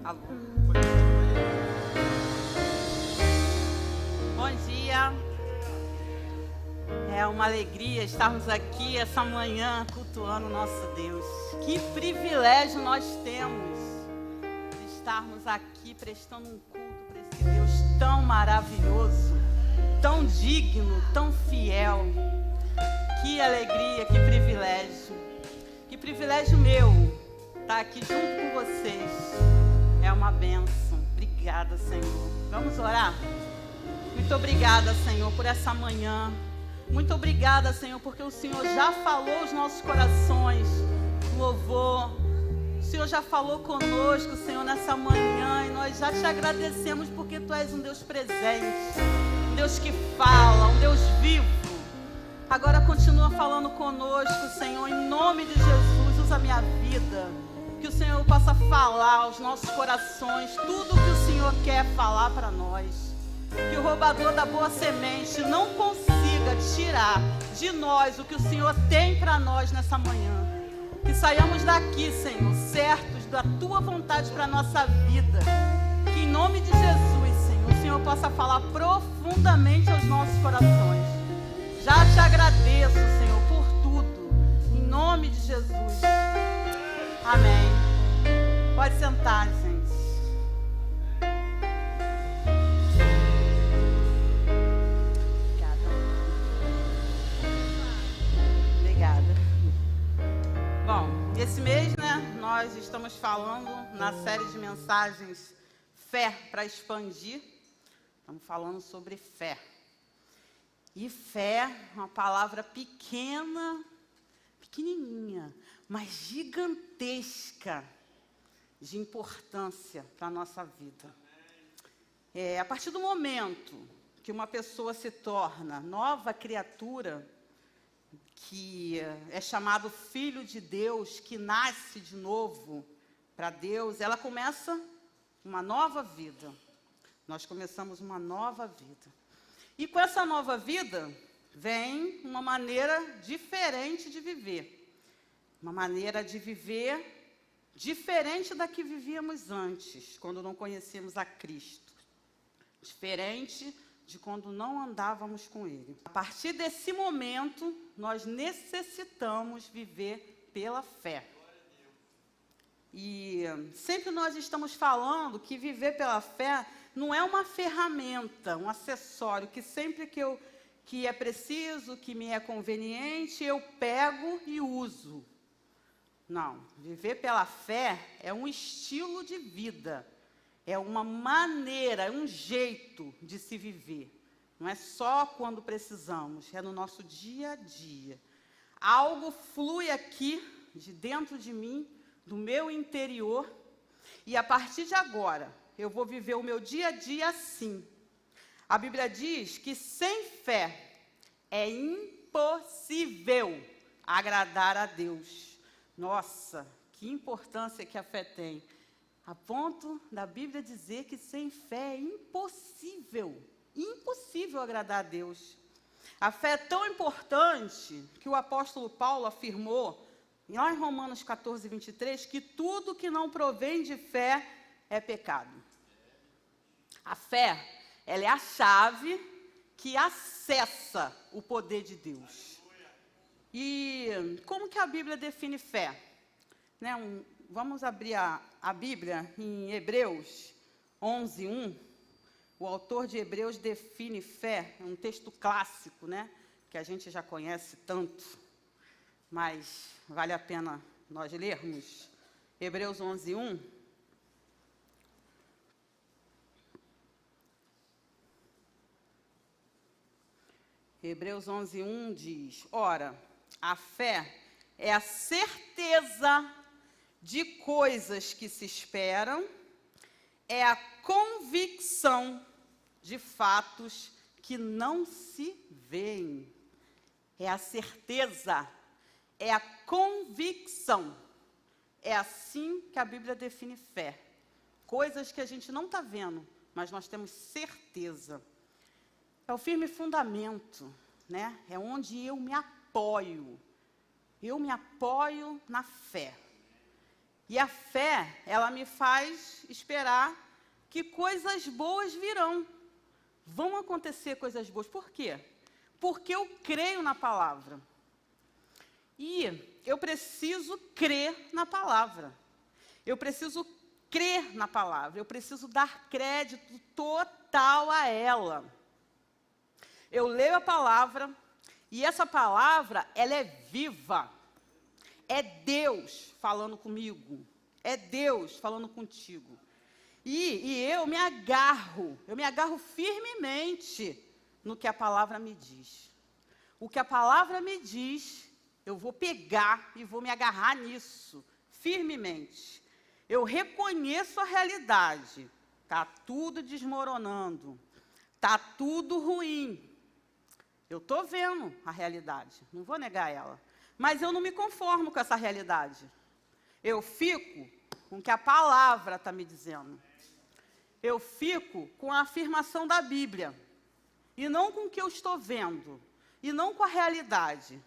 Alô. Bom dia. É uma alegria estarmos aqui essa manhã cultuando o nosso Deus. Que privilégio nós temos de estarmos aqui prestando um culto para esse Deus tão maravilhoso, tão digno, tão fiel. Que alegria, que privilégio. Que privilégio meu estar aqui junto com vocês. É uma bênção. Obrigada, Senhor. Vamos orar? Muito obrigada, Senhor, por essa manhã. Muito obrigada, Senhor, porque o Senhor já falou os nossos corações, louvor. O Senhor já falou conosco, Senhor, nessa manhã, e nós já te agradecemos porque Tu és um Deus presente, um Deus que fala, um Deus vivo. Agora continua falando conosco, Senhor, em nome de Jesus, usa a minha vida, que o Senhor possa falar aos nossos corações tudo o que o Senhor quer falar para nós. Que o roubador da boa semente não consiga tirar de nós o que o Senhor tem para nós nessa manhã. Que saiamos daqui, Senhor, certos da Tua vontade para a nossa vida. Que em nome de Jesus, Senhor, o Senhor possa falar profundamente aos nossos corações. Já te agradeço, Senhor, por tudo. Em nome de Jesus. Amém. Pode sentar, gente. Bom, esse mês, nós estamos falando na série de mensagens Fé para Expandir. Estamos falando sobre fé. E fé é uma palavra pequena, pequenininha, mas gigantesca de importância para a nossa vida. A partir do momento que uma pessoa se torna nova criatura, que é chamado filho de Deus, que nasce de novo para Deus, ela começa uma nova vida. Nós começamos uma nova vida. E com essa nova vida, vem uma maneira diferente de viver. Uma maneira de viver diferente da que vivíamos antes, quando não conhecíamos a Cristo. Diferente de quando não andávamos com Ele. A partir desse momento, nós necessitamos viver pela fé. E sempre nós estamos falando que viver pela fé não é uma ferramenta, um acessório, que sempre que é preciso, que me é conveniente, eu pego e uso. Não, viver pela fé é um estilo de vida. É uma maneira, é um jeito de se viver. Não é só quando precisamos, é no nosso dia a dia. Algo flui aqui, de dentro de mim, do meu interior, e a partir de agora, eu vou viver o meu dia a dia assim. A Bíblia diz que sem fé é impossível agradar a Deus. Nossa, que importância que a fé tem. A ponto da Bíblia dizer que sem fé é impossível agradar a Deus. A fé é tão importante que o apóstolo Paulo afirmou, lá em Romanos 14, 23, que tudo que não provém de fé é pecado. A fé, ela é a chave que acessa o poder de Deus. E como que a Bíblia define fé? Vamos abrir a Bíblia em Hebreus 11, 1. O autor de Hebreus define fé, é um texto clássico, que a gente já conhece tanto, mas vale a pena nós lermos. Hebreus 11, 1. Hebreus 11, 1 diz: ora, a fé é a certeza de coisas que se esperam, é a convicção de fatos que não se veem. É a certeza, é a convicção. É assim que a Bíblia define fé. Coisas que a gente não está vendo, mas nós temos certeza. É o firme fundamento, É onde eu me apoio. Eu me apoio na fé. E a fé, ela me faz esperar que coisas boas virão. Vão acontecer coisas boas. Por quê? Porque eu creio na palavra. E eu preciso crer na palavra. Eu preciso crer na palavra. Eu preciso dar crédito total a ela. Eu leio a palavra e essa palavra, ela é viva. É Deus falando comigo. É Deus falando contigo. E eu me agarro firmemente no que a palavra me diz. O que a palavra me diz, eu vou pegar e vou me agarrar nisso, firmemente. Eu reconheço a realidade. Está tudo desmoronando. Está tudo ruim. Eu estou vendo a realidade, não vou negar ela. Mas eu não me conformo com essa realidade. Eu fico com o que a palavra está me dizendo. Eu fico com a afirmação da Bíblia. E não com o que eu estou vendo. E não com a realidade.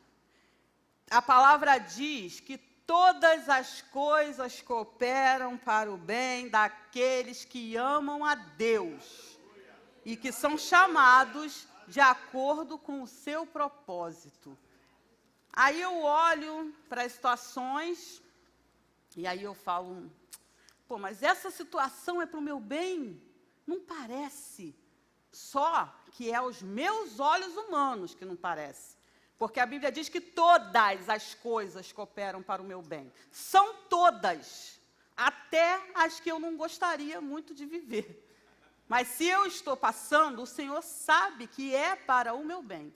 A palavra diz que todas as coisas cooperam para o bem daqueles que amam a Deus. E que são chamados de acordo com o seu propósito. Aí eu olho para as situações e aí eu falo, pô, mas essa situação é para o meu bem? Não parece. Só que é aos meus olhos humanos que não parece. Porque a Bíblia diz que todas as coisas cooperam para o meu bem. São todas. Até as que eu não gostaria muito de viver. Mas se eu estou passando, o Senhor sabe que é para o meu bem.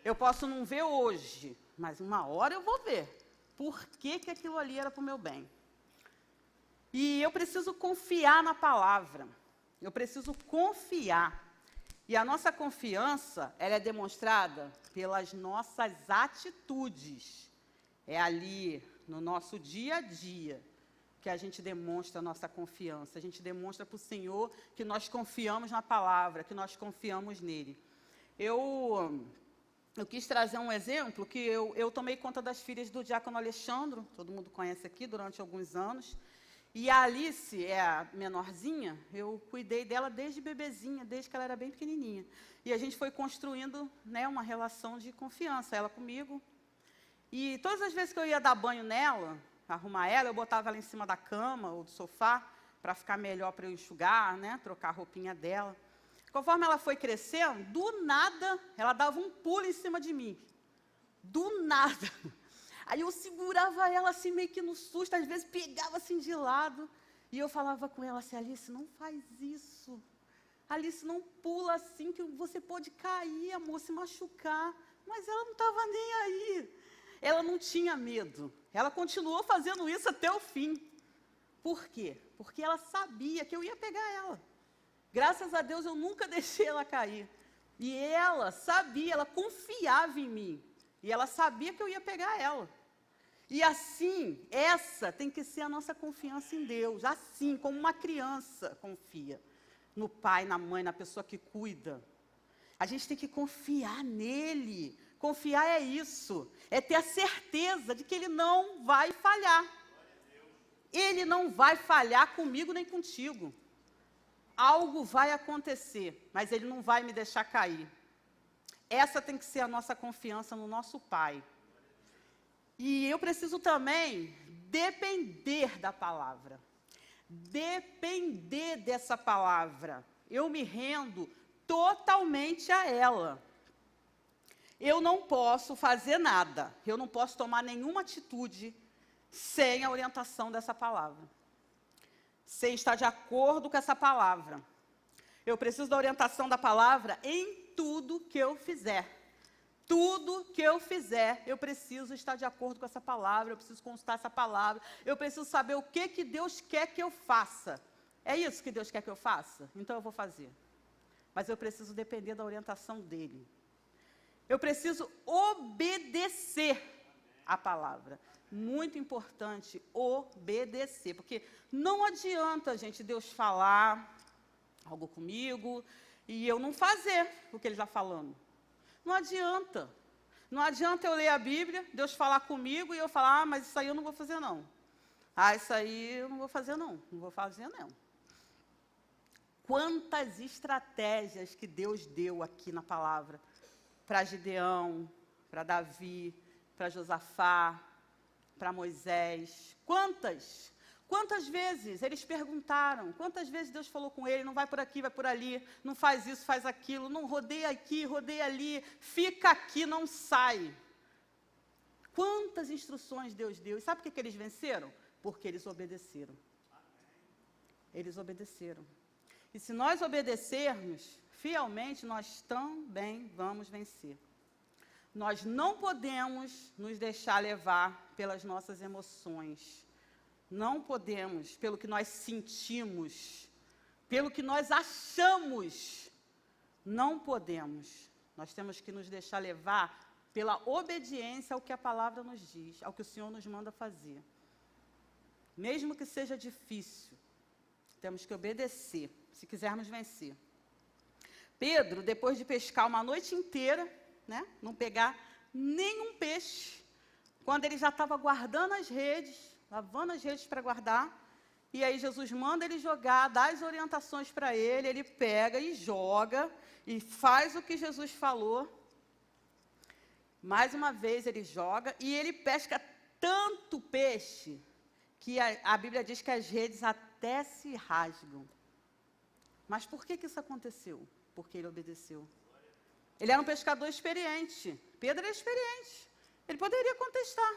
Eu posso não ver hoje, mas uma hora eu vou ver. Por que aquilo ali era para o meu bem? E eu preciso confiar na palavra. Eu preciso confiar. E a nossa confiança, ela é demonstrada pelas nossas atitudes. É ali, no nosso dia a dia, que a gente demonstra a nossa confiança. A gente demonstra para o Senhor que nós confiamos na palavra, que nós confiamos nele. Eu quis trazer um exemplo que eu tomei conta das filhas do diácono Alexandro, todo mundo conhece aqui, durante alguns anos. E a Alice, é a menorzinha, eu cuidei dela desde bebezinha, desde que ela era bem pequenininha. E a gente foi construindo, né, uma relação de confiança, ela comigo. E todas as vezes que eu ia dar banho nela, arrumar ela, eu botava ela em cima da cama ou do sofá, para ficar melhor para eu enxugar, né, trocar a roupinha dela. Conforme ela foi crescendo, do nada, ela dava um pulo em cima de mim. Do nada. Aí eu segurava ela assim, meio que no susto, às vezes pegava assim de lado, e eu falava com ela assim, Alice, não faz isso. Alice, não pula assim, que você pode cair, amor, se machucar. Mas ela não estava nem aí. Ela não tinha medo. Ela continuou fazendo isso até o fim. Por quê? Porque ela sabia que eu ia pegar ela. Graças a Deus, eu nunca deixei ela cair. E ela sabia, ela confiava em mim. E ela sabia que eu ia pegar ela. E assim, essa tem que ser a nossa confiança em Deus. Assim, como uma criança confia no pai, na mãe, na pessoa que cuida. A gente tem que confiar nele. Confiar é isso. É ter a certeza de que ele não vai falhar. Ele não vai falhar comigo nem contigo. Algo vai acontecer, mas ele não vai me deixar cair. Essa tem que ser a nossa confiança no nosso Pai. E eu preciso também depender da palavra. Depender dessa palavra. Eu me rendo totalmente a ela. Eu não posso fazer nada. Eu não posso tomar nenhuma atitude sem a orientação dessa palavra. Sem estar de acordo com essa palavra. Eu preciso da orientação da palavra em tudo que eu fizer. Tudo que eu fizer, eu preciso estar de acordo com essa palavra, eu preciso consultar essa palavra, eu preciso saber o que Deus quer que eu faça. É isso que Deus quer que eu faça? Então eu vou fazer. Mas eu preciso depender da orientação dele. Eu preciso obedecer a palavra. Muito importante, obedecer. Porque não adianta, gente, Deus falar algo comigo e eu não fazer o que ele está falando. Não adianta. Não adianta eu ler a Bíblia, Deus falar comigo e eu falar, mas isso aí eu não vou fazer não. isso aí eu não vou fazer não, não vou fazer não. Quantas estratégias que Deus deu aqui na palavra para Gideão, para Davi, para Josafá, para Moisés. Quantas? Quantas vezes eles perguntaram, quantas vezes Deus falou com ele, não vai por aqui, vai por ali, não faz isso, faz aquilo, não rodeia aqui, rodeia ali, fica aqui, não sai. Quantas instruções Deus deu? E sabe por que eles venceram? Porque eles obedeceram. Eles obedeceram. E se nós obedecermos fielmente, nós também vamos vencer. Nós não podemos nos deixar levar pelas nossas emoções. Não podemos, pelo que nós sentimos, pelo que nós achamos. Não podemos. Nós temos que nos deixar levar pela obediência ao que a palavra nos diz, ao que o Senhor nos manda fazer. Mesmo que seja difícil, temos que obedecer, se quisermos vencer. Pedro, depois de pescar uma noite inteira, né, não pegar nenhum peixe, quando ele já estava guardando as redes, lavando as redes para guardar, e aí Jesus manda ele jogar, dá as orientações para ele pega e joga, e faz o que Jesus falou. Mais uma vez ele joga, e ele pesca tanto peixe, que a Bíblia diz que as redes até se rasgam. Mas por que isso aconteceu? Porque ele obedeceu. Ele era um pescador experiente. Pedro era experiente. Ele poderia contestar.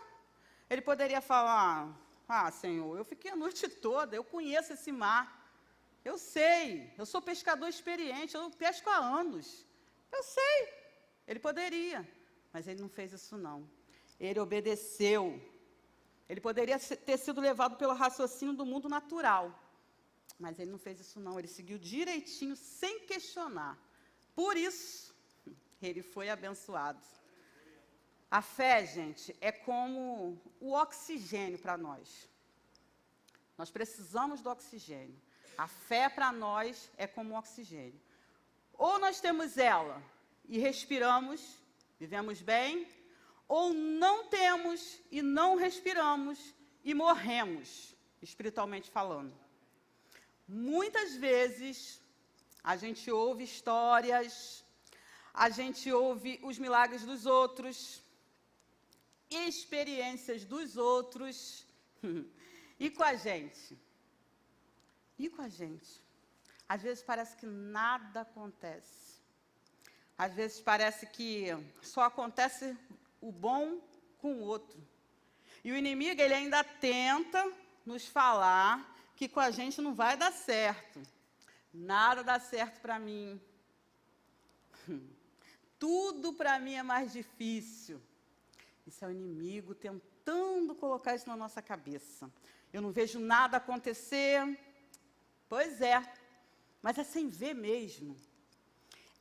Ele poderia falar, Senhor, eu fiquei a noite toda, eu conheço esse mar. Eu sei, eu sou pescador experiente, eu pesco há anos. Eu sei. Ele poderia, mas ele não fez isso não. Ele obedeceu. Ele poderia ter sido levado pelo raciocínio do mundo natural. Mas ele não fez isso não, ele seguiu direitinho, sem questionar. Por isso, ele foi abençoado. A fé, gente, é como o oxigênio para nós. Nós precisamos do oxigênio. A fé para nós é como o oxigênio. Ou nós temos ela e respiramos, vivemos bem, ou não temos e não respiramos e morremos, espiritualmente falando. Muitas vezes, a gente ouve histórias, a gente ouve os milagres dos outros, experiências dos outros, e com a gente? E com a gente? Às vezes parece que nada acontece. Às vezes parece que só acontece o bom com o outro. E o inimigo, ele ainda tenta nos falar que com a gente não vai dar certo. Nada dá certo para mim. Tudo para mim é mais difícil. Isso é o inimigo tentando colocar isso na nossa cabeça. Eu não vejo nada acontecer. Pois é, mas é sem ver mesmo.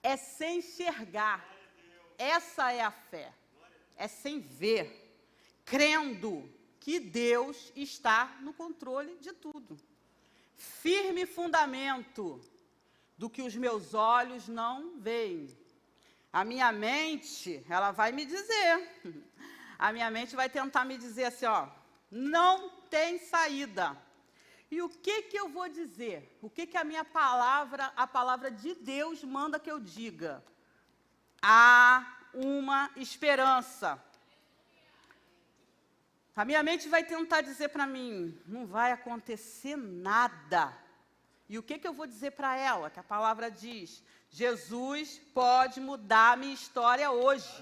É sem enxergar. Essa é a fé. É sem ver, crendo que Deus está no controle de tudo. Firme fundamento do que os meus olhos não veem. A minha mente, ela vai me dizer. A minha mente vai tentar me dizer assim, não tem saída. E o que eu vou dizer? O que a minha palavra, a palavra de Deus manda que eu diga? Há uma esperança. A minha mente vai tentar dizer para mim, não vai acontecer nada. E o que eu vou dizer para ela? Que a palavra diz, Jesus pode mudar a minha história hoje.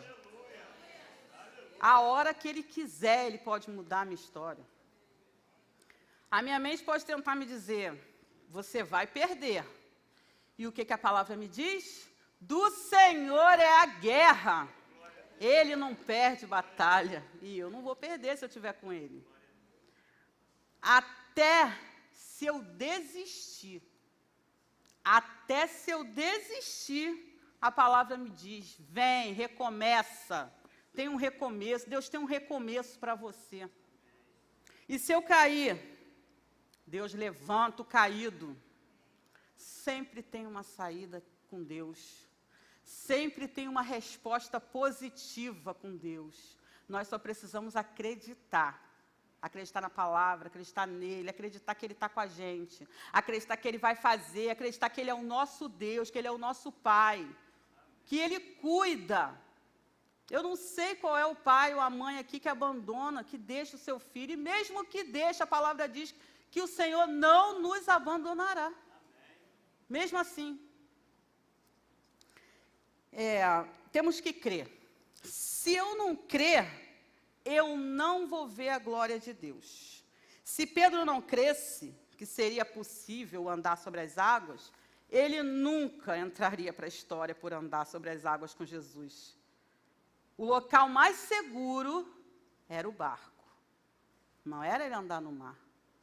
A hora que Ele quiser, Ele pode mudar a minha história. A minha mente pode tentar me dizer, você vai perder. E o que a palavra me diz? Do Senhor é a guerra. Ele não perde batalha. E eu não vou perder se eu estiver com Ele. Até se eu desistir. Até se eu desistir, a palavra me diz, vem, recomeça. Tem um recomeço. Deus tem um recomeço para você. E se eu cair, Deus levanta o caído. Sempre tem uma saída com Deus. Sempre tem uma resposta positiva com Deus. Nós só precisamos acreditar. Acreditar na palavra, acreditar nele, acreditar que ele está com a gente, acreditar que ele vai fazer, acreditar que ele é o nosso Deus, que ele é o nosso Pai, que ele cuida. Eu não sei qual é o pai ou a mãe aqui que abandona, que deixa o seu filho, e mesmo que deixa, a palavra diz que o Senhor não nos abandonará. Amém. Mesmo assim, temos que crer. Se eu não crer, eu não vou ver a glória de Deus. Se Pedro não cresse que seria possível andar sobre as águas, ele nunca entraria para a história por andar sobre as águas com Jesus. O local mais seguro era o barco. Não era ele andar no mar.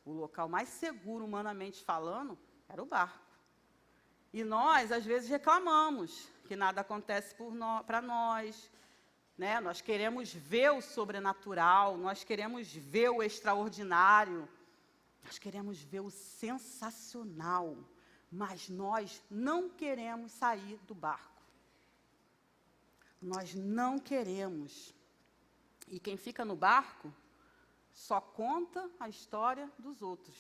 O local mais seguro, humanamente falando, era o barco. E nós, às vezes, reclamamos que nada acontece para nós, né? Nós queremos ver o sobrenatural, nós queremos ver o extraordinário, nós queremos ver o sensacional, mas nós não queremos sair do barco. Nós não queremos. E quem fica no barco só conta a história dos outros,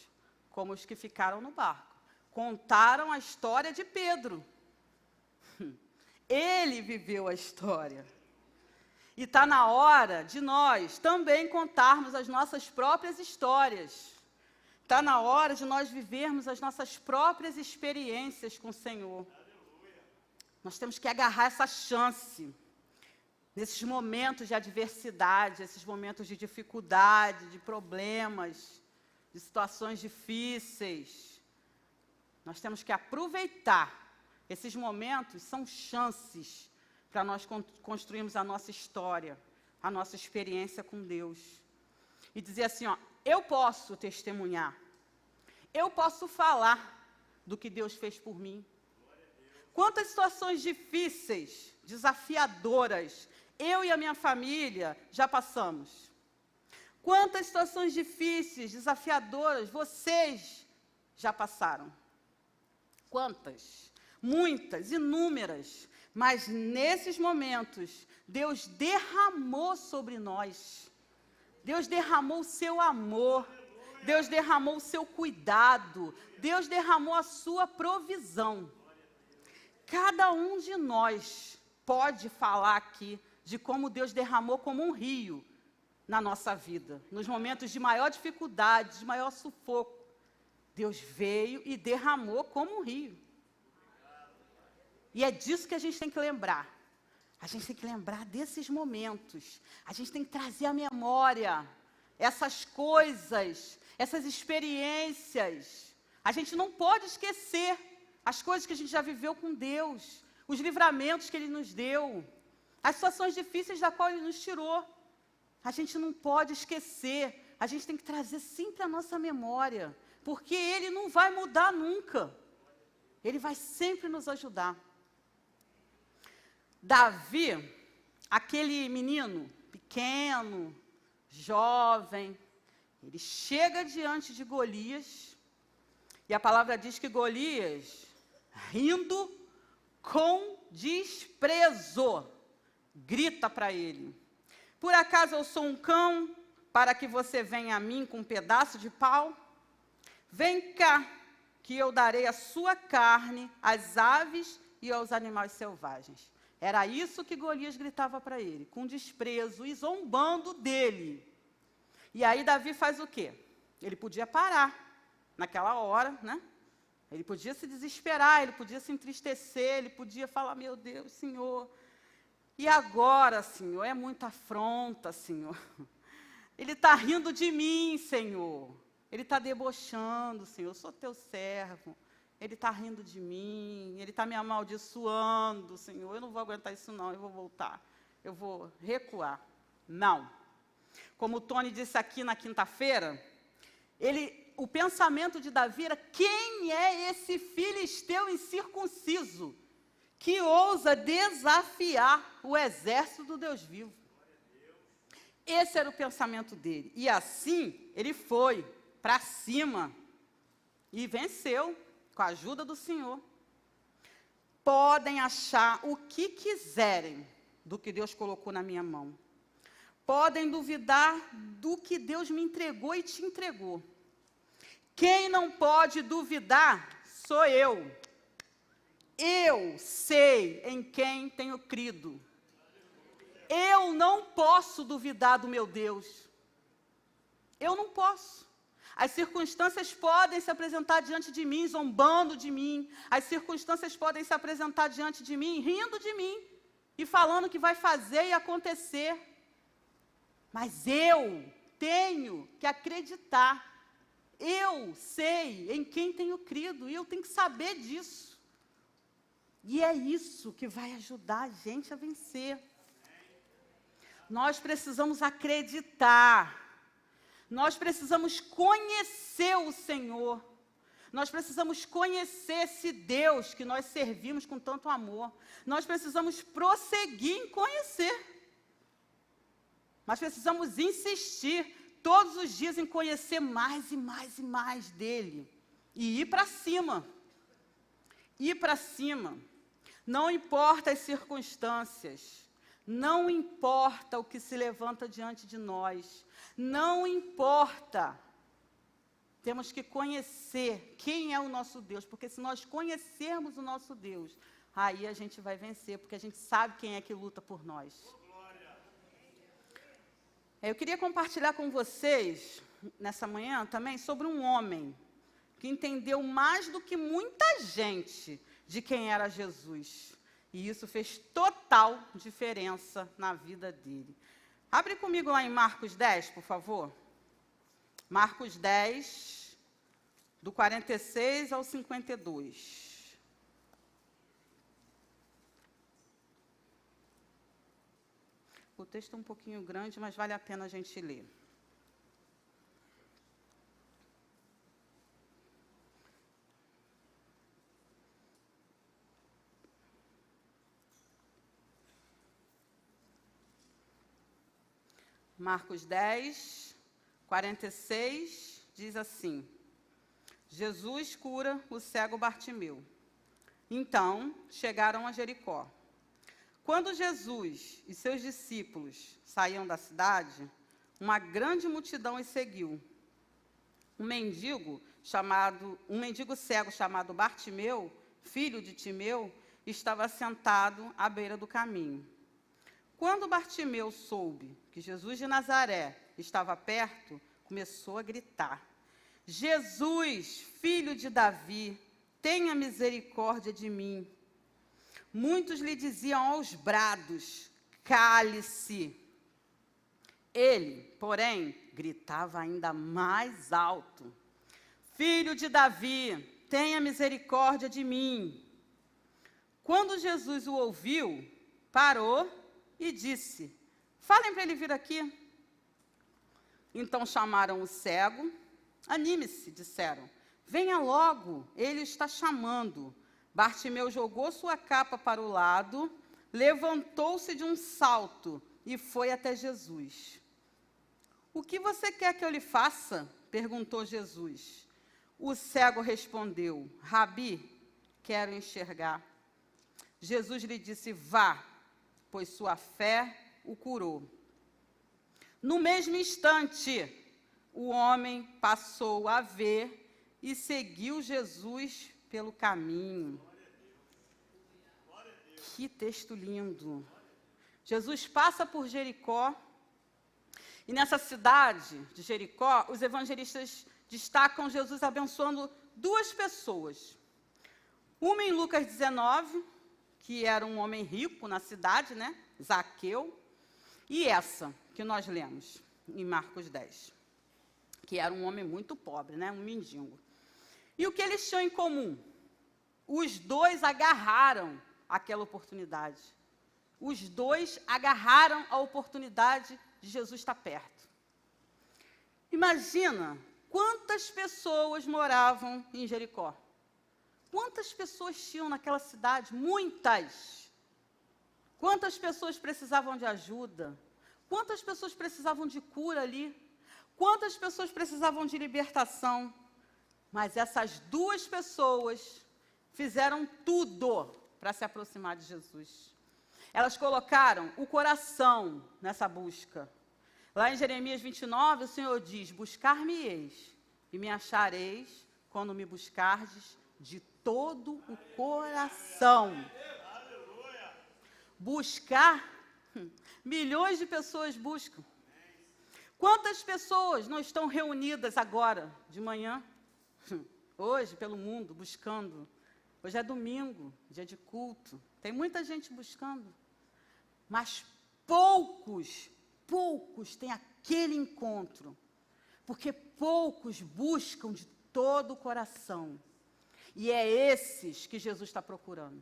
como os que ficaram no barco. Contaram a história de Pedro. Ele viveu a história. E está na hora de nós também contarmos as nossas próprias histórias. Está na hora de nós vivermos as nossas próprias experiências com o Senhor. Nós temos que agarrar essa chance. Nesses momentos de adversidade, esses momentos de dificuldade, de problemas, de situações difíceis, nós temos que aproveitar. Esses momentos são chances para nós construirmos a nossa história, a nossa experiência com Deus. E dizer assim, eu posso testemunhar, eu posso falar do que Deus fez por mim. Quantas situações difíceis, desafiadoras, eu e a minha família já passamos. Quantas situações difíceis, desafiadoras, vocês já passaram? Quantas? Muitas, inúmeras. Mas nesses momentos, Deus derramou sobre nós. Deus derramou o seu amor. Deus derramou o seu cuidado. Deus derramou a sua provisão. Cada um de nós pode falar aqui de como Deus derramou como um rio na nossa vida. Nos momentos de maior dificuldade, de maior sufoco, Deus veio e derramou como um rio. E é disso que a gente tem que lembrar. A gente tem que lembrar desses momentos. A gente tem que trazer à memória essas coisas, essas experiências. A gente não pode esquecer as coisas que a gente já viveu com Deus, os livramentos que Ele nos deu, as situações difíceis da qual Ele nos tirou. A gente não pode esquecer, a gente tem que trazer sempre a nossa memória, porque Ele não vai mudar nunca. Ele vai sempre nos ajudar. Davi, aquele menino pequeno, jovem, ele chega diante de Golias, e a palavra diz que Golias, rindo com desprezo, grita para ele: por acaso eu sou um cão para que você venha a mim com um pedaço de pau? Vem cá, que eu darei a sua carne às aves e aos animais selvagens. Era isso que Golias gritava para ele, com desprezo e zombando dele. E aí Davi faz o quê? Ele podia parar naquela hora, né? Ele podia se desesperar, ele podia se entristecer, ele podia falar: meu Deus, Senhor, e agora, Senhor? É muita afronta, Senhor. Ele está rindo de mim, Senhor. Ele está debochando, Senhor. Eu sou teu servo. Ele está rindo de mim, ele está me amaldiçoando, Senhor. Eu não vou aguentar isso não, eu vou voltar. Eu vou recuar. Não. Como o Tony disse aqui na quinta-feira, o pensamento de Davi era: quem é esse filisteu incircunciso que ousa desafiar o exército do Deus vivo? Esse era o pensamento dele. E assim, ele foi para cima e venceu, com a ajuda do Senhor. Podem achar o que quiserem do que Deus colocou na minha mão. podem duvidar do que Deus me entregou e te entregou. Quem não pode duvidar sou eu. Eu sei em quem tenho crido. Eu não posso duvidar do meu Deus. Eu não posso. As circunstâncias podem se apresentar diante de mim, zombando de mim. As circunstâncias podem se apresentar diante de mim, rindo de mim e falando que vai fazer e acontecer. Mas eu tenho que acreditar. Eu sei em quem tenho crido e eu tenho que saber disso. E é isso que vai ajudar a gente a vencer. Nós precisamos acreditar. Nós precisamos conhecer o Senhor. Nós precisamos conhecer esse Deus que nós servimos com tanto amor. Nós precisamos prosseguir em conhecer. Nós precisamos insistir todos os dias em conhecer mais e mais e mais dele. E ir para cima. Ir para cima. Não importa as circunstâncias. Não importa o que se levanta diante de nós. Não importa. Temos que conhecer quem é o nosso Deus. Porque se nós conhecermos o nosso Deus, aí a gente vai vencer. Porque a gente sabe quem é que luta por nós. Eu queria compartilhar com vocês, nessa manhã também, sobre um homem que entendeu mais do que muita gente de quem era Jesus. E isso fez total diferença na vida dele. Abre comigo lá em Marcos 10, por favor. Marcos 10, do 46 ao 52. O texto é um pouquinho grande, mas vale a pena a gente ler. Marcos 10, 46, diz assim: Jesus cura o cego Bartimeu. Então, chegaram a Jericó. Quando Jesus e seus discípulos saíam da cidade, uma grande multidão os seguiu. Um mendigo cego chamado Bartimeu, filho de Timeu, estava sentado à beira do caminho. Quando Bartimeu soube que Jesus de Nazaré estava perto, começou a gritar: Jesus, filho de Davi, tenha misericórdia de mim. Muitos lhe diziam aos brados: cale-se. Ele, porém, gritava ainda mais alto: Filho de Davi, tenha misericórdia de mim. Quando Jesus o ouviu, parou e disse: falem para ele vir aqui. Então chamaram o cego. Anime-se, disseram. Venha logo, ele está chamando. Bartimeu jogou sua capa para o lado, levantou-se de um salto e foi até Jesus. O que você quer que eu lhe faça? Perguntou Jesus. O cego respondeu: Rabi, quero enxergar. Jesus lhe disse: vá, pois sua fé o curou. No mesmo instante, o homem passou a ver e seguiu Jesus pelo caminho. Que texto lindo! Jesus passa por Jericó, e nessa cidade de Jericó, os evangelistas destacam Jesus abençoando duas pessoas. Uma em Lucas 19, que era um homem rico na cidade, né? Zaqueu, e essa que nós lemos em Marcos 10, que era um homem muito pobre, né? Um mendigo. E o que eles tinham em comum? Os dois agarraram aquela oportunidade. Os dois agarraram a oportunidade de Jesus estar perto. Imagina quantas pessoas moravam em Jericó. Quantas pessoas tinham naquela cidade? Muitas. Quantas pessoas precisavam de ajuda? Quantas pessoas precisavam de cura ali? Quantas pessoas precisavam de libertação? Mas essas duas pessoas fizeram tudo para se aproximar de Jesus. Elas colocaram o coração nessa busca. Lá em Jeremias 29, o Senhor diz: buscar-me-eis e me achareis quando me buscardes de todo o coração. Buscar, milhões de pessoas buscam. Quantas pessoas não estão reunidas agora, de manhã, hoje, pelo mundo, buscando? Hoje é domingo, dia de culto. Tem muita gente buscando. Mas poucos têm aquele encontro. Porque poucos buscam de todo o coração. E é esses que Jesus está procurando.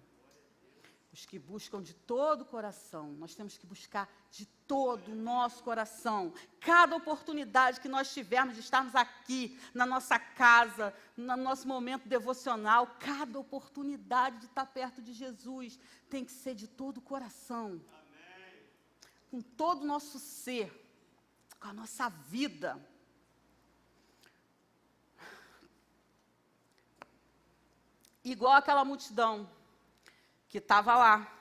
Os que buscam de todo o coração. Nós temos que buscar de todo o nosso coração. Cada oportunidade que nós tivermos de estarmos aqui, na nossa casa, no nosso momento devocional, cada oportunidade de estar perto de Jesus tem que ser de todo o coração. Amém. Com todo o nosso ser, com a nossa vida. Igual aquela multidão que estava lá,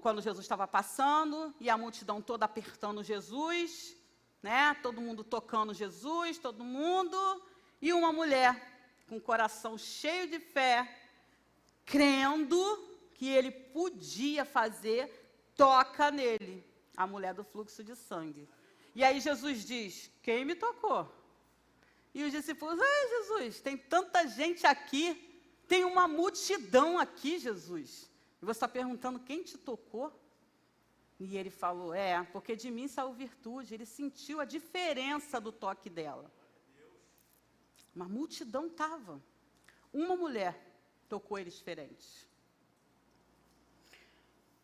quando Jesus estava passando, e a multidão toda apertando Jesus, né? Todo mundo tocando Jesus, todo mundo, e uma mulher com o coração cheio de fé, crendo que ele podia fazer, toca nele, a mulher do fluxo de sangue. E aí Jesus diz: quem me tocou? E os discípulos: ai, Jesus, tem tanta gente aqui, tem uma multidão aqui, Jesus. E você está perguntando quem te tocou? E ele falou: porque de mim saiu virtude. Ele sentiu a diferença do toque dela. Uma multidão estava. Uma mulher tocou ele diferente.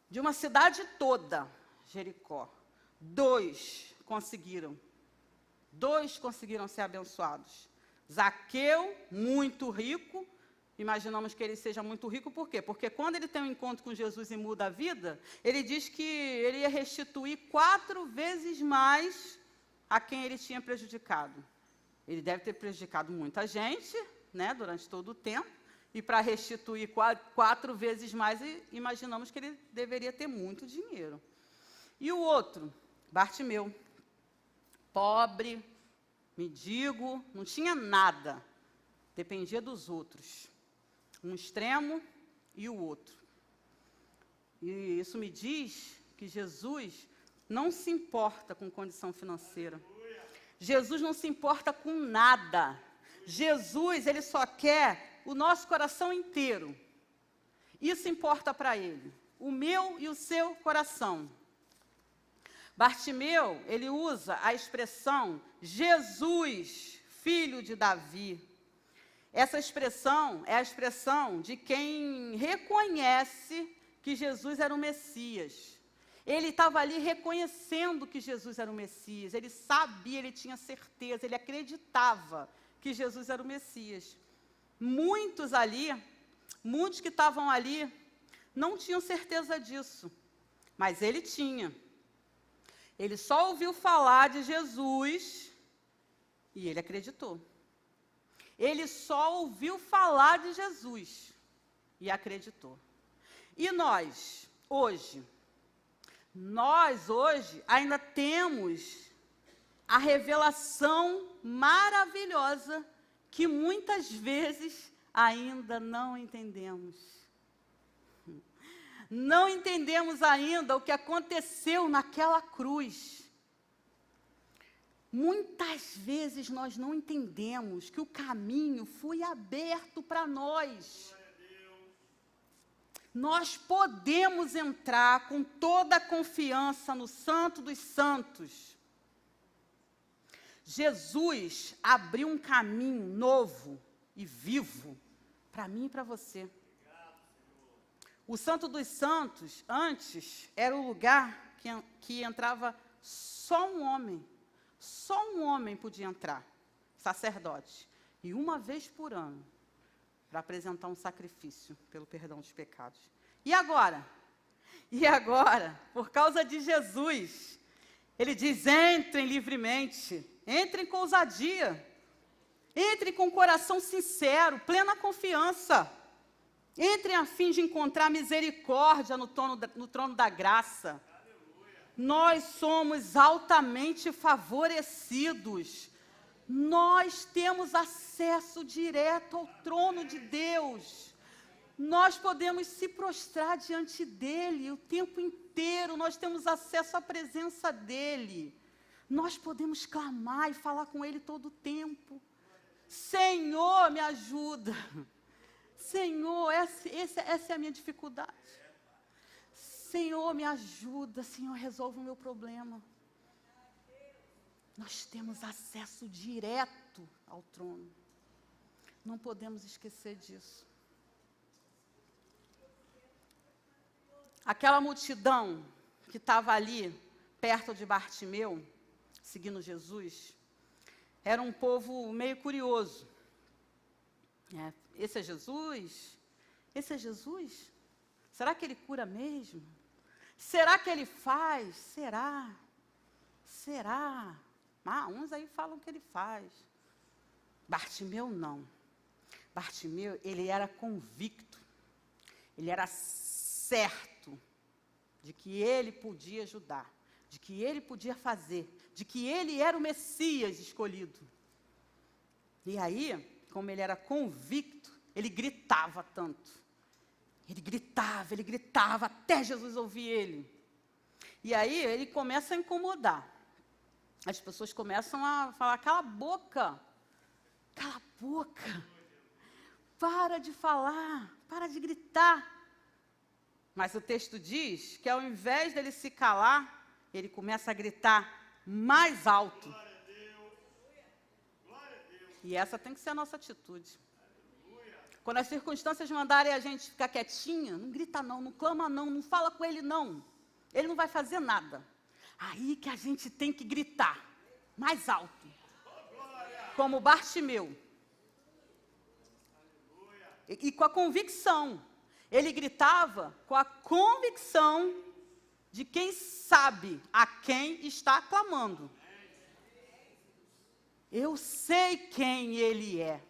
De uma cidade toda, Jericó, dois conseguiram ser abençoados. Zaqueu, muito rico. Imaginamos que ele seja muito rico, por quê? Porque quando ele tem um encontro com Jesus e muda a vida, ele diz que ele ia restituir 4 vezes mais a quem ele tinha prejudicado. Ele deve ter prejudicado muita gente, né, durante todo o tempo, e para restituir 4 vezes mais, imaginamos que ele deveria ter muito dinheiro. E o outro, Bartimeu, pobre, mendigo, não tinha nada, dependia dos outros. Um extremo e o outro. E isso me diz que Jesus não se importa com condição financeira. Jesus não se importa com nada. Jesus, ele só quer o nosso coração inteiro. Isso importa para ele. O meu e o seu coração. Bartimeu, ele usa a expressão Jesus, filho de Davi. Essa expressão é a expressão de quem reconhece que Jesus era o Messias. Ele estava ali reconhecendo que Jesus era o Messias. Ele sabia, ele tinha certeza, ele acreditava que Jesus era o Messias. Muitos que estavam ali, não tinham certeza disso. Mas ele tinha. Ele só ouviu falar de Jesus e ele acreditou. Ele só ouviu falar de Jesus e acreditou. E nós hoje ainda temos a revelação maravilhosa que muitas vezes ainda não entendemos. Não entendemos ainda o que aconteceu naquela cruz. Muitas vezes nós não entendemos que o caminho foi aberto para nós. Nós podemos entrar com toda a confiança no Santo dos Santos. Jesus abriu um caminho novo e vivo para mim e para você. O Santo dos Santos, antes, era o lugar que entrava só um homem. Só um homem podia entrar, sacerdote. E uma vez por ano, para apresentar um sacrifício pelo perdão dos pecados. E agora? E agora, por causa de Jesus, ele diz: entrem livremente, entrem com ousadia, entrem com coração sincero, plena confiança. Entrem a fim de encontrar misericórdia no trono da graça. Nós somos altamente favorecidos. Nós temos acesso direto ao trono de Deus. Nós podemos se prostrar diante dEle o tempo inteiro. Nós temos acesso à presença dEle. Nós podemos clamar e falar com Ele todo o tempo. Senhor, me ajuda. Senhor, essa é a minha dificuldade. Senhor, me ajuda. Senhor, resolve o meu problema. Nós temos acesso direto ao trono. Não podemos esquecer disso. Aquela multidão que estava ali, perto de Bartimeu, seguindo Jesus, era um povo meio curioso. Esse é Jesus? Esse é Jesus? Será que ele cura mesmo? Será que ele faz? Será? Será? Uns aí falam que ele faz. Bartimeu não. Bartimeu, ele era convicto. Ele era certo de que ele podia ajudar, de que ele podia fazer, de que ele era o Messias escolhido. E aí, como ele era convicto, ele gritava tanto. Ele gritava, até Jesus ouvir ele. E aí, ele começa a incomodar. As pessoas começam a falar, cala a boca, para de falar, para de gritar. Mas o texto diz que ao invés dele se calar, ele começa a gritar mais alto. E essa tem que ser a nossa atitude. Quando as circunstâncias mandarem a gente ficar quietinha, não grita não, não clama não fala com ele não. Ele não vai fazer nada. Aí que a gente tem que gritar mais alto. Como Bartimeu. E com a convicção. Ele gritava com a convicção de quem sabe a quem está clamando. Eu sei quem ele é.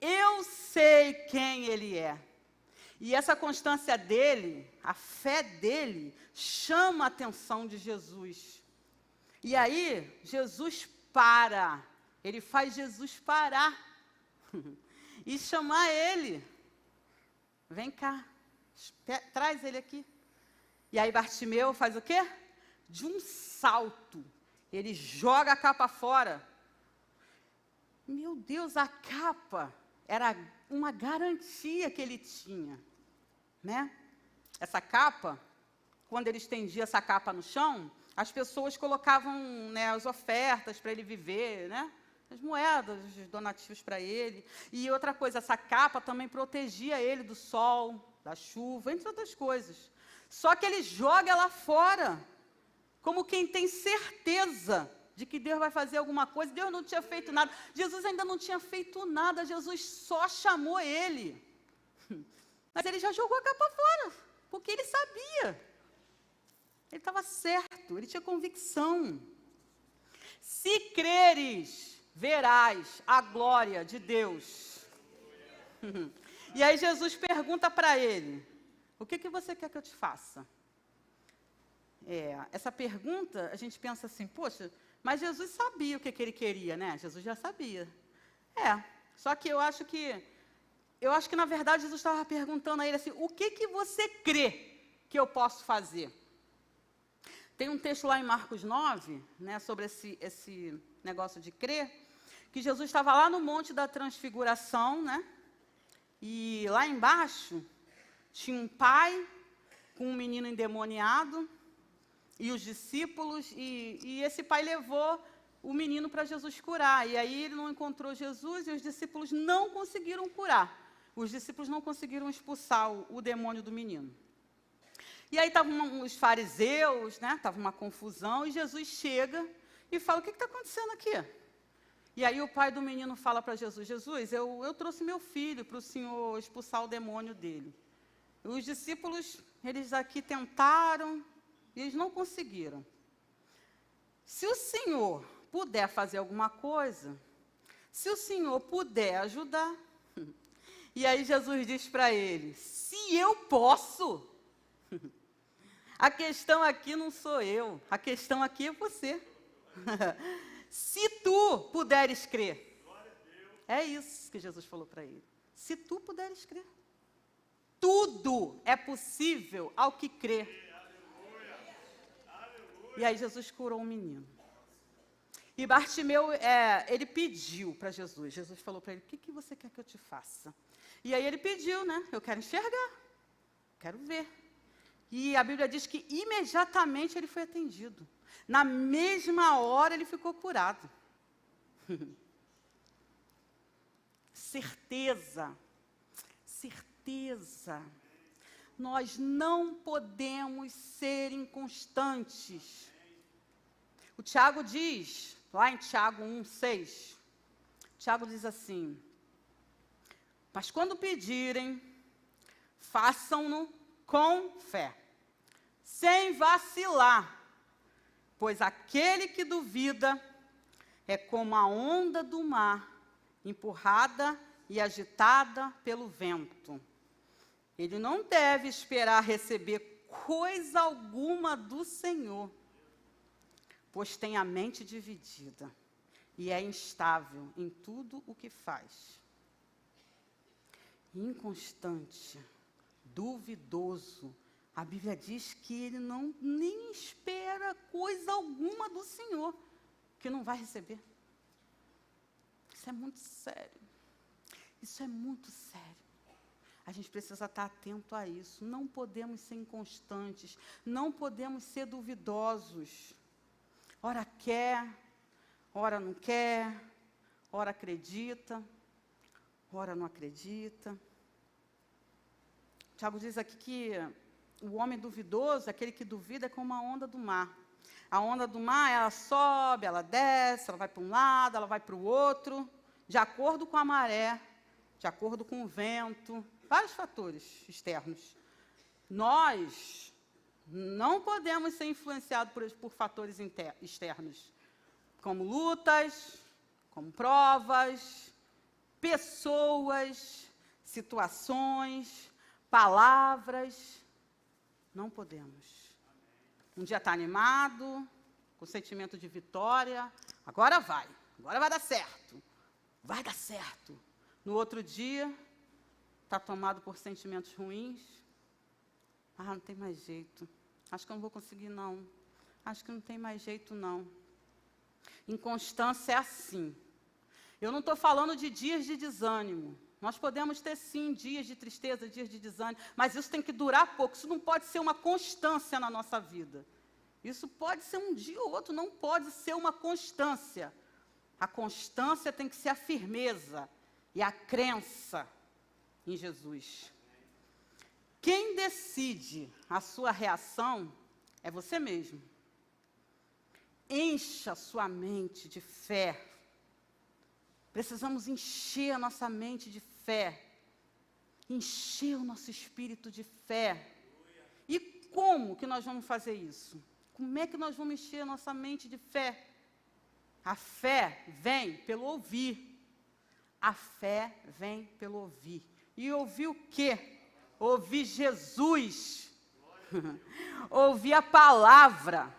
Eu sei quem ele é. E essa constância dele, a fé dele, chama a atenção de Jesus. E aí, Jesus para. Ele faz Jesus parar. E chamar ele. Vem cá, traz ele aqui. E aí Bartimeu faz o quê? De um salto, ele joga a capa fora. Meu Deus, a capa era uma garantia que ele tinha, né? Essa capa, quando ele estendia essa capa no chão, as pessoas colocavam, né, as ofertas para ele viver, né? As moedas, os donativos para ele. E outra coisa, essa capa também protegia ele do sol, da chuva, entre outras coisas. Só que ele joga ela fora, como quem tem certeza de que Deus vai fazer alguma coisa. Deus não tinha feito nada. Jesus ainda não tinha feito nada, Jesus só chamou ele. Mas ele já jogou a capa fora, porque ele sabia. Ele estava certo, ele tinha convicção. Se creres, verás a glória de Deus. E aí Jesus pergunta para ele, o que você quer que eu te faça? Essa pergunta, a gente pensa assim, poxa, mas Jesus sabia o que ele queria, né? Jesus já sabia. Só que eu acho que na verdade Jesus estava perguntando a ele assim, o que você crê que eu posso fazer? Tem um texto lá em Marcos 9, né, sobre esse negócio de crer, que Jesus estava lá no Monte da Transfiguração, né? E lá embaixo tinha um pai com um menino endemoniado e os discípulos, e esse pai levou o menino para Jesus curar. E aí ele não encontrou Jesus e os discípulos não conseguiram curar. Os discípulos não conseguiram expulsar o demônio do menino. E aí estavam os fariseus, né? Estava uma confusão, e Jesus chega e fala, o que está acontecendo aqui? E aí o pai do menino fala para Jesus, Jesus, eu trouxe meu filho para o Senhor expulsar o demônio dele. E os discípulos, eles aqui tentaram, e eles não conseguiram. Se o Senhor puder fazer alguma coisa, se o Senhor puder ajudar. E aí Jesus diz para ele, se eu posso. A questão aqui não sou eu, a questão aqui é você. Se tu puderes crer. É isso que Jesus falou para ele. Se tu puderes crer. Tudo é possível ao que crê. E aí Jesus curou um menino. E Bartimeu, ele pediu para Jesus. Jesus falou para ele, o que você quer que eu te faça? E aí ele pediu, né? Eu quero enxergar, quero ver. E a Bíblia diz que imediatamente ele foi atendido. Na mesma hora ele ficou curado. Certeza. Nós não podemos ser inconstantes. O Tiago diz, lá em Tiago 1:6, Tiago diz assim, mas quando pedirem, façam-no com fé, sem vacilar, pois aquele que duvida é como a onda do mar, empurrada e agitada pelo vento. Ele não deve esperar receber coisa alguma do Senhor, pois tem a mente dividida e é instável em tudo o que faz. Inconstante, duvidoso. A Bíblia diz que ele nem espera coisa alguma do Senhor, que não vai receber. Isso é muito sério. Isso é muito sério. A gente precisa estar atento a isso. Não podemos ser inconstantes, não podemos ser duvidosos. Ora quer, ora não quer, ora acredita, ora não acredita. Tiago diz aqui que o homem duvidoso, aquele que duvida, é como a onda do mar. A onda do mar, ela sobe, ela desce, ela vai para um lado, ela vai para o outro, de acordo com a maré, de acordo com o vento, vários fatores externos. Nós não podemos ser influenciados por fatores externos, como lutas, como provas, pessoas, situações, palavras. Não podemos. Um dia está animado, com sentimento de vitória, agora vai dar certo, vai dar certo. No outro dia, está tomado por sentimentos ruins. Não tem mais jeito. Acho que eu não vou conseguir, não. Acho que não tem mais jeito, não. Inconstância é assim. Eu não estou falando de dias de desânimo. Nós podemos ter, sim, dias de tristeza, dias de desânimo, mas isso tem que durar pouco. Isso não pode ser uma constância na nossa vida. Isso pode ser um dia ou outro, não pode ser uma constância. A constância tem que ser a firmeza e a crença em Jesus. Quem decide a sua reação é você mesmo. Encha sua mente de fé. Precisamos encher a nossa mente de fé. Encher o nosso espírito de fé. E como que nós vamos fazer isso? Como é que nós vamos encher a nossa mente de fé? A fé vem pelo ouvir. A fé vem pelo ouvir. E ouvir o quê? Ouvir Jesus, ouvir a palavra.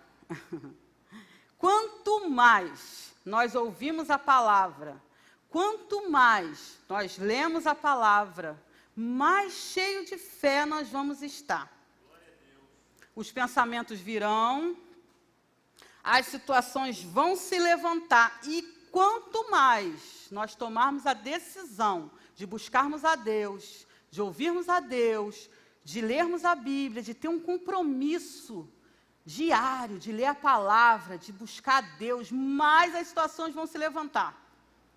Quanto mais nós ouvimos a palavra, quanto mais nós lemos a palavra, mais cheio de fé nós vamos estar. Os pensamentos virão, as situações vão se levantar, e quanto mais nós tomarmos a decisão de buscarmos a Deus, de ouvirmos a Deus, de lermos a Bíblia, de ter um compromisso diário, de ler a palavra, de buscar a Deus, mais as situações vão se levantar.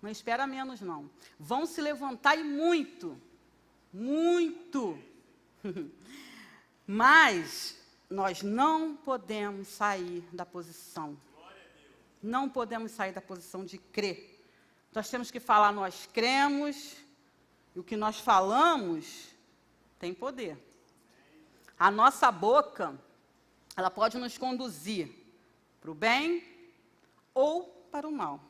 Não espera menos, não. Vão se levantar e muito. Muito. Mas nós não podemos sair da posição. Não podemos sair da posição de crer. Nós temos que falar, nós cremos, e o que nós falamos tem poder. A nossa boca, ela pode nos conduzir para o bem ou para o mal.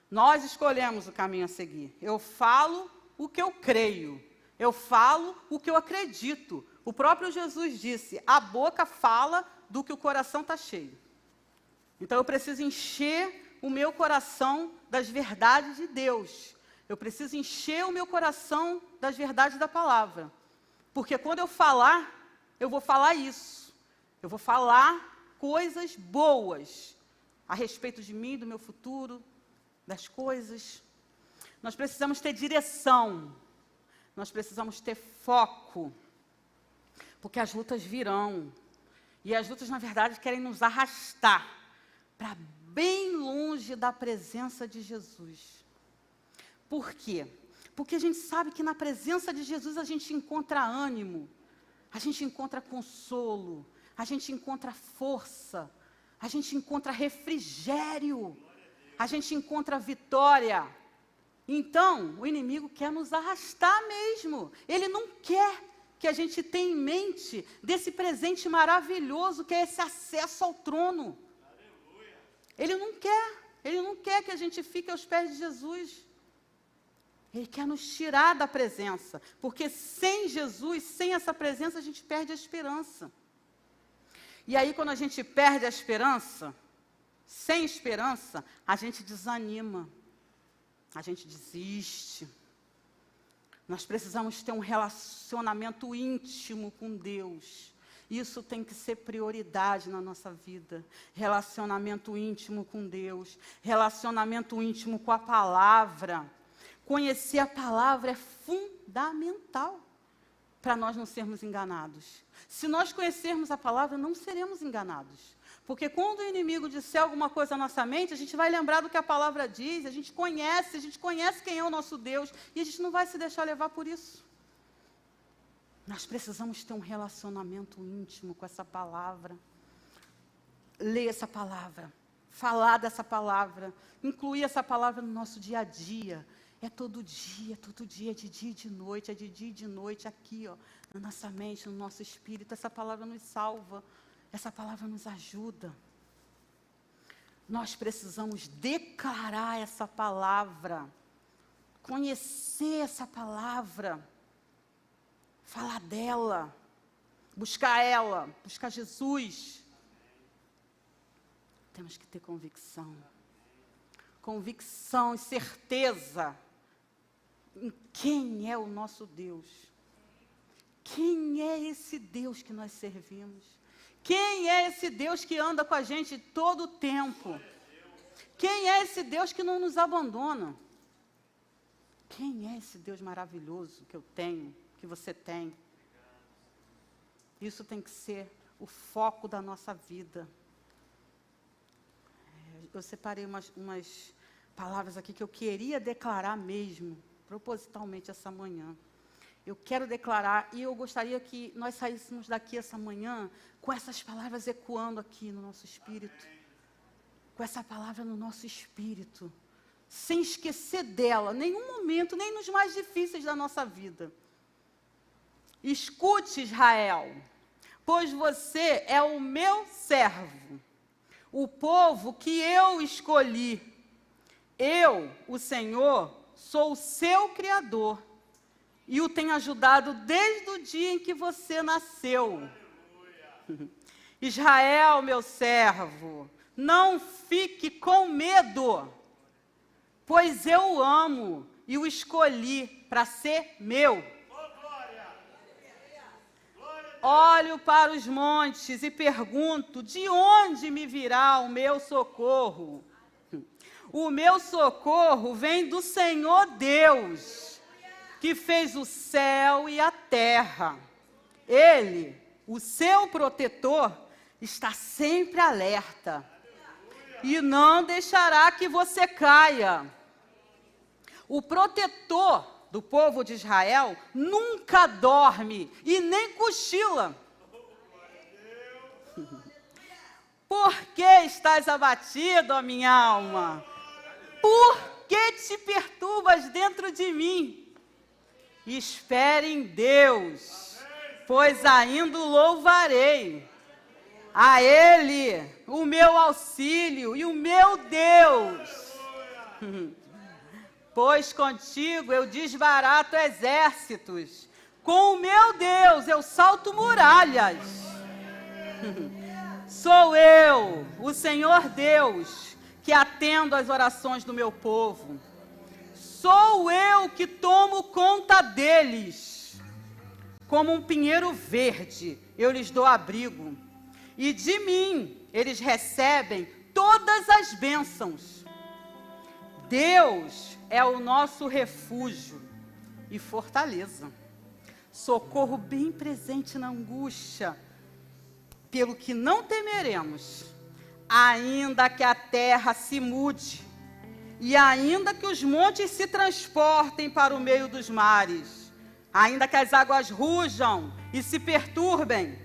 Nós escolhemos o caminho a seguir. Eu falo o que eu creio. Eu falo o que eu acredito. O próprio Jesus disse, a boca fala do que o coração está cheio. Então, eu preciso encher o meu coração das verdades de Deus. Eu preciso encher o meu coração das verdades da palavra. Porque quando eu falar, eu vou falar isso. Eu vou falar coisas boas a respeito de mim, do meu futuro, das coisas. Nós precisamos ter direção. Nós precisamos ter foco. Porque as lutas virão. E as lutas, na verdade, querem nos arrastar para bem longe da presença de Jesus. Por quê? Porque a gente sabe que na presença de Jesus a gente encontra ânimo, a gente encontra consolo, a gente encontra força, a gente encontra refrigério, a gente encontra vitória. Então, o inimigo quer nos arrastar mesmo. Ele não quer que a gente tenha em mente desse presente maravilhoso que é esse acesso ao trono. Ele não quer que a gente fique aos pés de Jesus. Ele quer nos tirar da presença, porque sem Jesus, sem essa presença, a gente perde a esperança. E aí, quando a gente perde a esperança, sem esperança, a gente desanima, a gente desiste. Nós precisamos ter um relacionamento íntimo com Deus. Isso tem que ser prioridade na nossa vida. Relacionamento íntimo com Deus, relacionamento íntimo com a palavra. Conhecer a palavra é fundamental para nós não sermos enganados. Se nós conhecermos a palavra, não seremos enganados. Porque quando o inimigo disser alguma coisa à nossa mente, a gente vai lembrar do que a palavra diz, a gente conhece quem é o nosso Deus, e a gente não vai se deixar levar por isso. Nós precisamos ter um relacionamento íntimo com essa palavra. Ler essa palavra, falar dessa palavra, incluir essa palavra no nosso dia a dia. É todo dia, é de dia e de noite, é de dia e de noite, aqui, ó, na nossa mente, no nosso espírito. Essa palavra nos salva, essa palavra nos ajuda. Nós precisamos declarar essa palavra, conhecer essa palavra, falar dela, buscar Jesus. Temos que ter convicção e certeza em quem é o nosso Deus. Quem é esse Deus que nós servimos? Quem é esse Deus que anda com a gente todo o tempo? Quem é esse Deus que não nos abandona? Quem é esse Deus maravilhoso que eu tenho, que você tem? Isso tem que ser o foco da nossa vida. Eu separei umas palavras aqui que eu queria declarar mesmo, propositalmente essa manhã. Eu quero declarar, e eu gostaria que nós saíssemos daqui essa manhã com essas palavras ecoando aqui no nosso espírito. Com essa palavra no nosso espírito. Sem esquecer dela, nenhum momento, nem nos mais difíceis da nossa vida. Escute, Israel, pois você é o meu servo, o povo que eu escolhi. Eu, o Senhor, sou o seu Criador e o tenho ajudado desde o dia em que você nasceu. Israel, meu servo, não fique com medo, pois eu o amo e o escolhi para ser meu. Olho para os montes e pergunto, de onde me virá o meu socorro? O meu socorro vem do Senhor Deus, que fez o céu e a terra. Ele, o seu protetor, está sempre alerta e não deixará que você caia. O protetor do povo de Israel nunca dorme e nem cochila. Por que estás abatido, ó minha alma? Por que te perturbas dentro de mim? Espere em Deus, pois ainda o louvarei. A Ele, o meu auxílio e o meu Deus. Pois contigo eu desbarato exércitos. Com o meu Deus eu salto muralhas. Sou eu, o Senhor Deus, que atendo às orações do meu povo. Sou eu que tomo conta deles. Como um pinheiro verde, eu lhes dou abrigo. E de mim eles recebem todas as bênçãos. Deus é o nosso refúgio e fortaleza. Socorro bem presente na angústia, pelo que não temeremos, ainda que a terra se mude, e ainda que os montes se transportem para o meio dos mares, ainda que as águas rujam e se perturbem,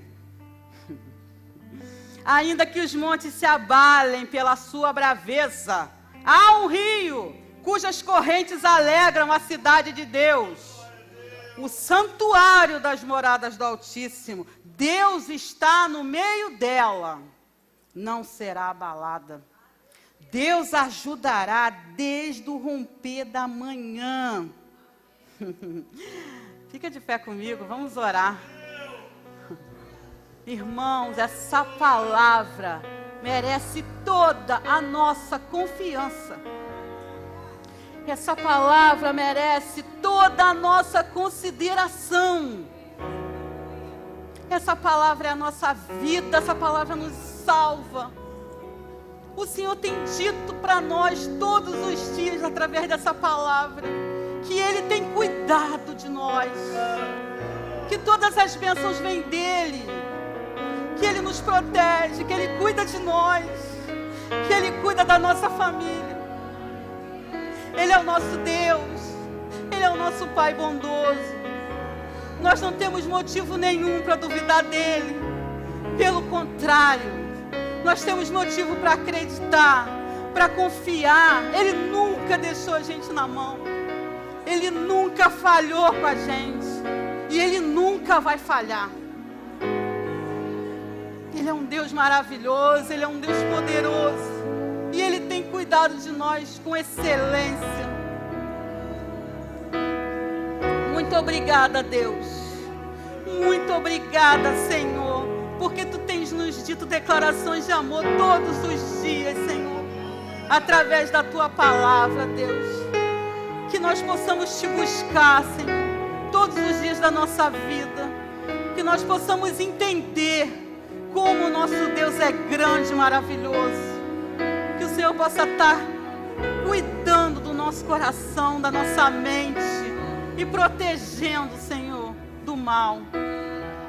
ainda que os montes se abalem pela sua braveza, há um rio cujas correntes alegram a cidade de Deus, o santuário das moradas do Altíssimo. Deus está no meio dela, não será abalada. Deus ajudará desde o romper da manhã. Fica de pé comigo, vamos orar. Irmãos, essa palavra merece toda a nossa confiança. Essa palavra merece toda a nossa consideração. Essa palavra é a nossa vida, essa palavra nos salva. O Senhor tem dito para nós todos os dias, através dessa palavra, que Ele tem cuidado de nós, que todas as bênçãos vêm dEle, que Ele nos protege, que Ele cuida de nós, que Ele cuida da nossa família. Ele é o nosso Deus, Ele é o nosso Pai bondoso. Nós não temos motivo nenhum para duvidar dEle. Pelo contrário, nós temos motivo para acreditar, para confiar. Ele nunca deixou a gente na mão. Ele nunca falhou com a gente. E Ele nunca vai falhar. Ele é um Deus maravilhoso, Ele é um Deus poderoso. E Ele tem cuidado de nós com excelência. Muito obrigada, Deus. Muito obrigada, Senhor. Porque Tu tens nos dito declarações de amor todos os dias, Senhor. Através da Tua palavra, Deus. Que nós possamos Te buscar, Senhor, todos os dias da nossa vida. Que nós possamos entender como o nosso Deus é grande e maravilhoso. Que o Senhor possa estar cuidando do nosso coração, da nossa mente e protegendo, Senhor, do mal.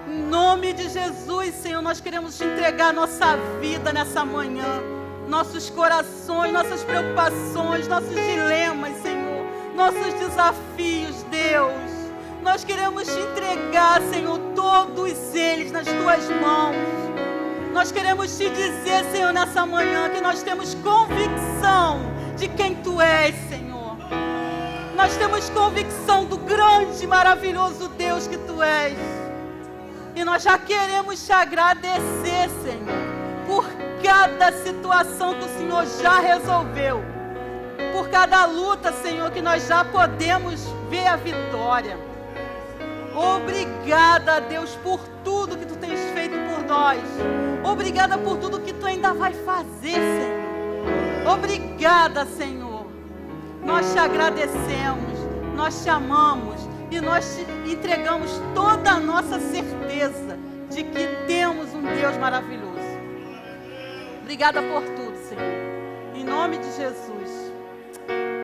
Em nome de Jesus, Senhor, nós queremos Te entregar nossa vida nessa manhã, nossos corações, nossas preocupações, nossos dilemas, Senhor, nossos desafios, Deus. Nós queremos Te entregar, Senhor, todos eles nas Tuas mãos. Nós queremos Te dizer, Senhor, nessa manhã, que nós temos convicção de quem Tu és, Senhor. Nós temos convicção do grande e maravilhoso Deus que Tu és. E nós já queremos Te agradecer, Senhor, por cada situação que o Senhor já resolveu. Por cada luta, Senhor, que nós já podemos ver a vitória. Obrigada, Deus, por tudo que Tu tens feito por nós. Obrigada por tudo que Tu ainda vai fazer, Senhor. Obrigada, Senhor. Nós Te agradecemos, nós Te amamos e nós Te entregamos toda a nossa certeza de que temos um Deus maravilhoso. Obrigada por tudo, Senhor. Em nome de Jesus.